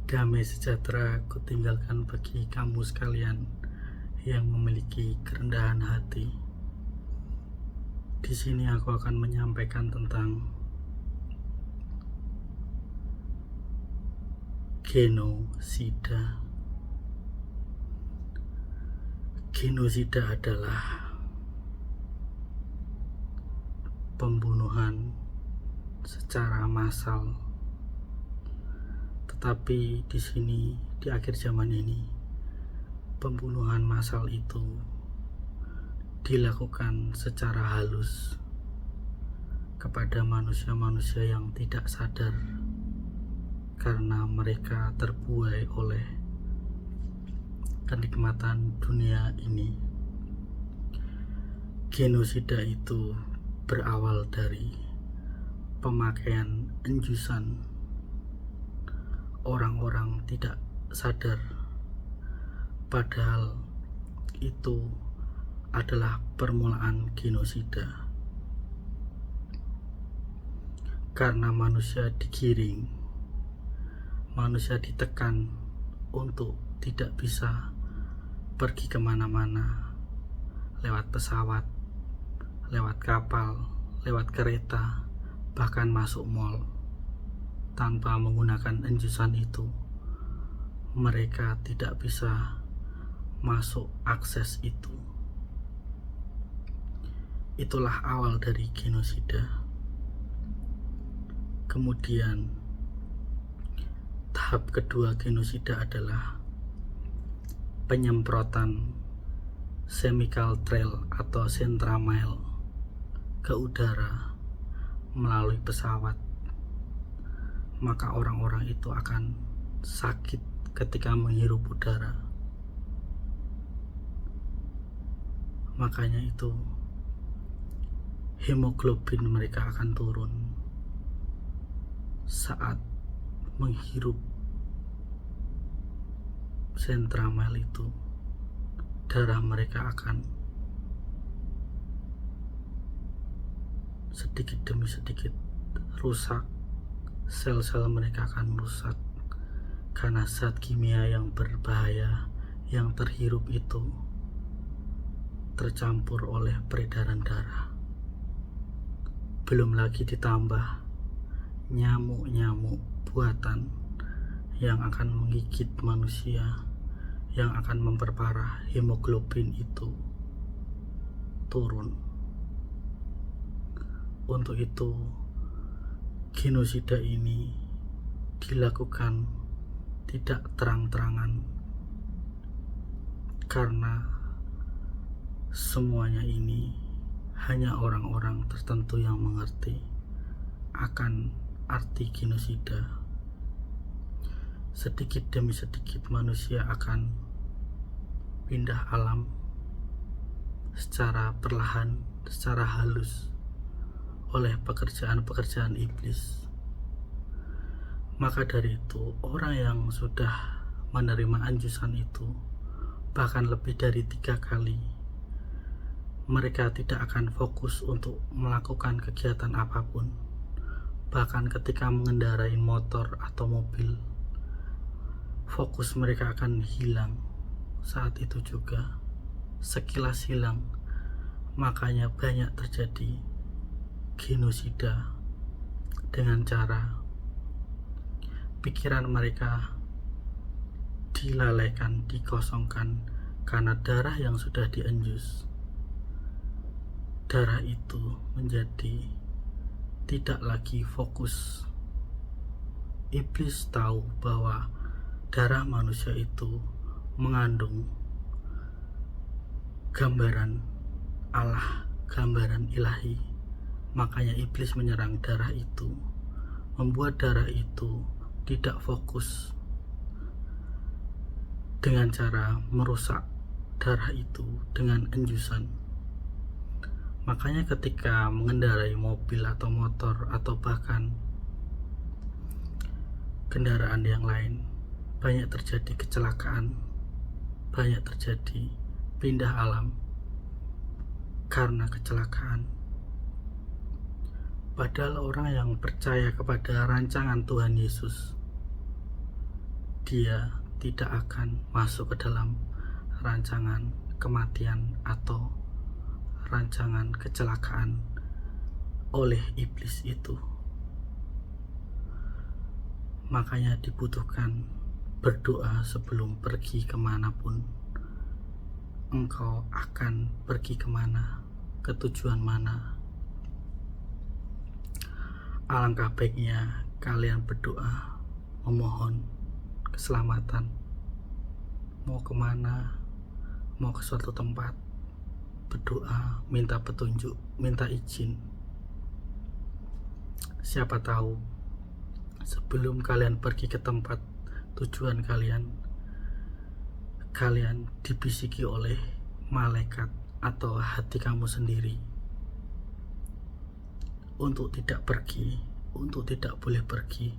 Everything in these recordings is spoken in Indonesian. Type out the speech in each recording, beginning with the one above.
Damai sejahtera kutinggalkan bagi kamu sekalian yang memiliki kerendahan hati. Di sini aku akan menyampaikan tentang genosida. Genosida adalah pembunuhan secara massal. Tetapi di sini, di akhir zaman ini, pembunuhan massal itu dilakukan secara halus kepada manusia-manusia yang tidak sadar karena mereka terbuai oleh kenikmatan dunia ini. Genosida itu berawal dari pemakaian enjusan orang-orang tidak sadar, padahal itu adalah permulaan genosida. Karena manusia digiring, manusia ditekan untuk tidak bisa pergi kemana-mana lewat pesawat, lewat kapal, lewat kereta, bahkan masuk mal. Tanpa menggunakan enjusan itu, mereka tidak bisa masuk akses itu. Itulah awal dari genosida. Kemudian tahap kedua genosida adalah penyemprotan chemical trail atau centramile ke udara melalui pesawat. Maka orang-orang itu akan sakit ketika menghirup udara. Makanya itu hemoglobin mereka akan turun saat menghirup centramile itu. Darah mereka akan sedikit demi sedikit rusak. Sel-sel mereka akan rusak karena zat kimia yang berbahaya yang terhirup itu tercampur oleh peredaran darah. Belum lagi ditambah nyamuk-nyamuk buatan yang akan menggigit manusia, yang akan memperparah hemoglobin itu turun. Untuk itu genosida ini dilakukan tidak terang-terangan karena semuanya ini hanya orang-orang tertentu yang mengerti akan arti genosida. Sedikit demi sedikit manusia akan pindah alam secara perlahan, secara halus oleh pekerjaan-pekerjaan iblis. Maka dari itu, orang yang sudah menerima anjusan itu, bahkan lebih dari 3 kali, mereka tidak akan fokus untuk melakukan kegiatan apapun. Bahkan ketika mengendarai motor atau mobil, fokus mereka akan hilang saat itu juga, sekilas hilang. Makanya banyak terjadi genosida dengan cara pikiran mereka dilalaikan, dikosongkan karena darah yang sudah dienjus. Darah itu menjadi tidak lagi fokus. Iblis tahu bahwa darah manusia itu mengandung gambaran Allah, gambaran ilahi. Makanya iblis menyerang darah itu, membuat darah itu tidak fokus dengan cara merusak darah itu dengan enjusan. Makanya ketika mengendarai mobil atau motor atau bahkan kendaraan yang lain, banyak terjadi kecelakaan, banyak terjadi pindah alam karena kecelakaan. Padahal orang yang percaya kepada rancangan Tuhan Yesus dia tidak akan masuk ke dalam rancangan kematian atau rancangan kecelakaan oleh iblis itu. Makanya dibutuhkan berdoa sebelum pergi kemanapun. Engkau akan pergi kemana, ke tujuan mana. Alangkah baiknya kalian berdoa, memohon keselamatan. Mau kemana, mau ke suatu tempat, berdoa, minta petunjuk, minta izin. Siapa tahu sebelum kalian pergi ke tempat tujuan kalian, kalian dibisiki oleh malaikat atau hati kamu sendiri untuk tidak pergi, untuk tidak boleh pergi,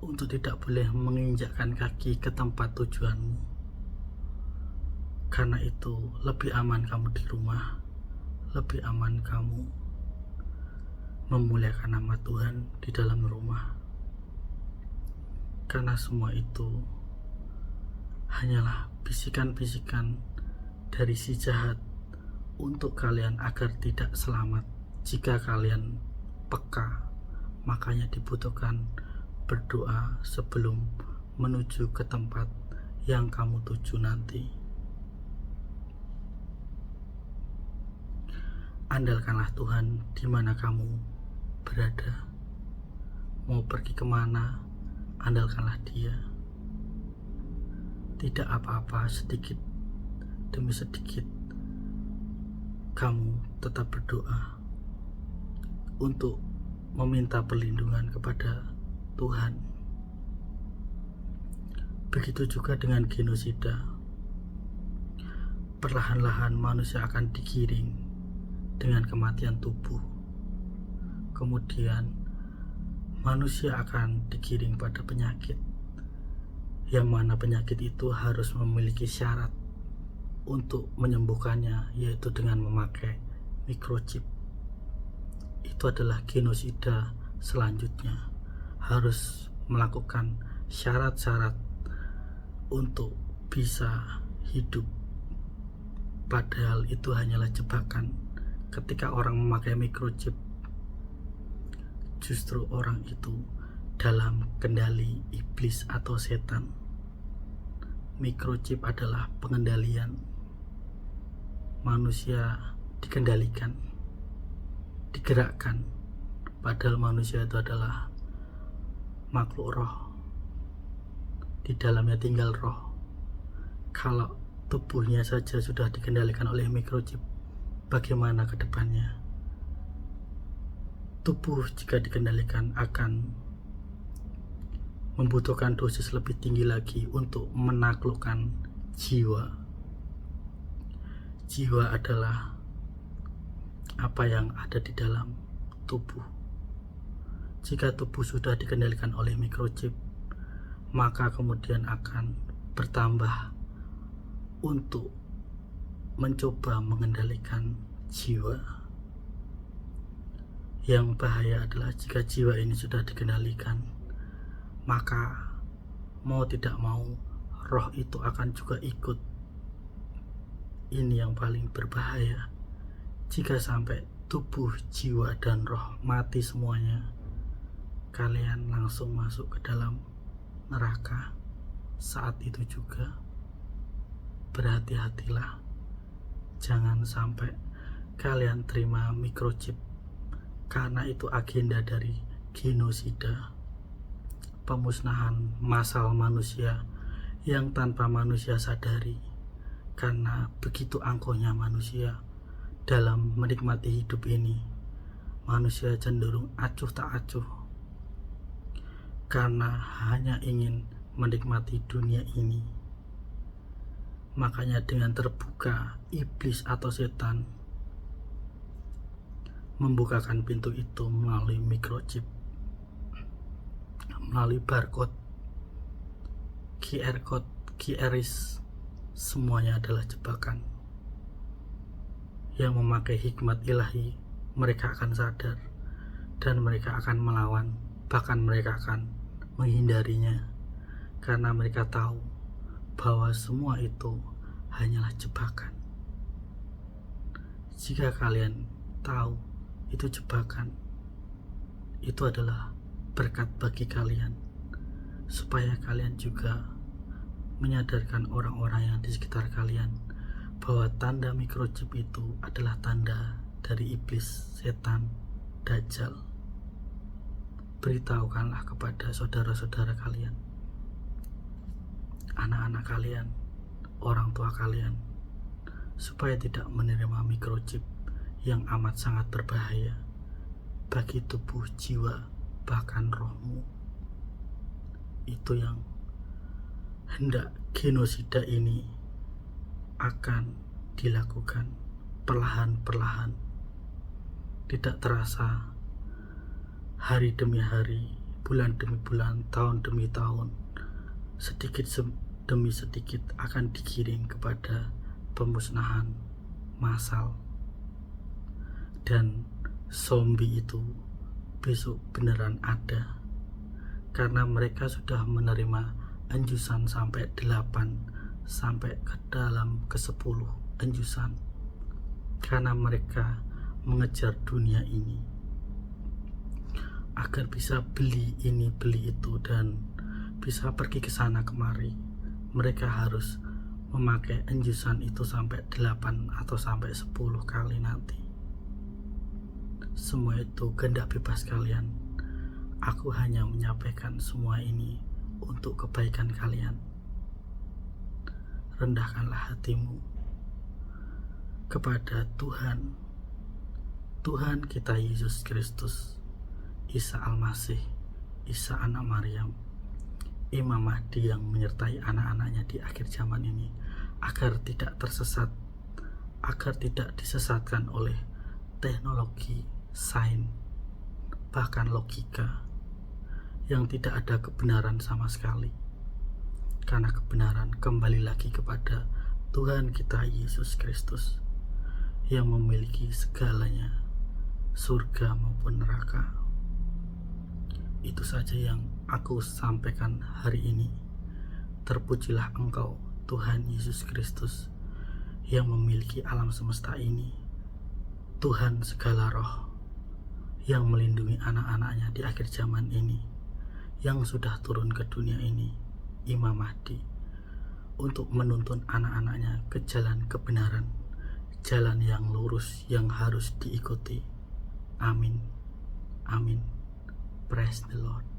untuk tidak boleh menginjakkan kaki ke tempat tujuanmu. Karena itu lebih aman kamu di rumah, lebih aman kamu memuliakan nama Tuhan di dalam rumah. Karena semua itu hanyalah bisikan-bisikan dari si jahat untuk kalian agar tidak selamat. Jika kalian peka, makanya dibutuhkan berdoa sebelum menuju ke tempat yang kamu tuju nanti. Andalkanlah Tuhan di mana kamu berada. Mau pergi kemana, andalkanlah Dia. Tidak apa-apa, sedikit demi sedikit kamu tetap berdoa untuk meminta perlindungan kepada Tuhan. Begitu juga dengan genosida. Perlahan-lahan manusia akan digiring dengan kematian tubuh. Kemudian manusia akan digiring pada penyakit, yang mana penyakit itu harus memiliki syarat untuk menyembuhkannya, yaitu dengan memakai microchip. Itu adalah genosida selanjutnya, harus melakukan syarat-syarat untuk bisa hidup. Padahal itu hanyalah jebakan. Ketika orang memakai microchip, justru orang itu dalam kendali iblis atau setan. Microchip adalah pengendalian. Manusia dikendalikan, digerakkan, padahal manusia itu adalah makhluk roh. Di dalamnya tinggal roh. Kalau tubuhnya saja sudah dikendalikan oleh microchip, bagaimana ke depannya? Tubuh jika dikendalikan akan membutuhkan dosis lebih tinggi lagi untuk menaklukkan jiwa. Jiwa adalah apa yang ada di dalam tubuh. Jika tubuh sudah dikendalikan oleh microchip, maka kemudian akan bertambah untuk mencoba mengendalikan jiwa. Yang bahaya adalah jika jiwa ini sudah dikendalikan, maka mau tidak mau roh itu akan juga ikut. Ini yang paling berbahaya. Jika sampai tubuh, jiwa, dan roh mati semuanya, kalian langsung masuk ke dalam neraka. Saat itu juga berhati-hatilah, jangan sampai kalian terima microchip, karena itu agenda dari genosida, pemusnahan massal manusia yang tanpa manusia sadari. Karena begitu angkuhnya manusia dalam menikmati hidup ini, manusia cenderung acuh tak acuh karena hanya ingin menikmati dunia ini. Makanya dengan terbuka, iblis atau setan membukakan pintu itu melalui microchip, melalui barcode, QR code, QRIS. Semuanya adalah jebakan. Yang memakai hikmat ilahi, mereka akan sadar dan mereka akan melawan, bahkan mereka akan menghindarinya, karena mereka tahu bahwa semua itu hanyalah jebakan. Jika kalian tahu itu jebakan, itu adalah berkat bagi kalian, supaya kalian juga menyadarkan orang-orang yang di sekitar kalian bahwa tanda microchip itu adalah tanda dari iblis, setan, dajjal. Beritahukanlah kepada saudara-saudara kalian, anak-anak kalian, orang tua kalian, supaya tidak menerima microchip yang amat sangat berbahaya bagi tubuh, jiwa, bahkan rohmu. Itu yang hendak genosida ini akan dilakukan perlahan-perlahan, tidak terasa, hari demi hari, bulan demi bulan, tahun demi tahun, sedikit demi sedikit akan digiring kepada pemusnahan massal. Dan zombie itu besok beneran ada, karena mereka sudah menerima enjusan sampai 8 sampai ke dalam ke 10 enjusan, karena mereka mengejar dunia ini agar bisa beli ini beli itu dan bisa pergi ke sana kemari. Mereka harus memakai enjusan itu sampai 8 atau sampai 10 kali nanti. Semua itu kehendak bebas kalian. Aku hanya menyampaikan semua ini untuk kebaikan kalian. Rendahkanlah hatimu kepada Tuhan kita Yesus Kristus, Isa Al-Masih, Isa anak Maryam, Imam Mahdi yang menyertai anak-anaknya di akhir zaman ini, agar tidak tersesat, agar tidak disesatkan oleh teknologi, sains, bahkan logika yang tidak ada kebenaran sama sekali. Karena kebenaran kembali lagi kepada Tuhan kita Yesus Kristus yang memiliki segalanya, surga maupun neraka. Itu saja yang aku sampaikan hari ini. Terpujilah Engkau, Tuhan Yesus Kristus, yang memiliki alam semesta ini, Tuhan segala roh, yang melindungi anak-anaknya di akhir zaman ini, yang sudah turun ke dunia ini, Imam Mahdi, untuk menuntun anak-anaknya ke jalan kebenaran, jalan yang lurus yang harus diikuti. Amin. Amin. Praise the Lord.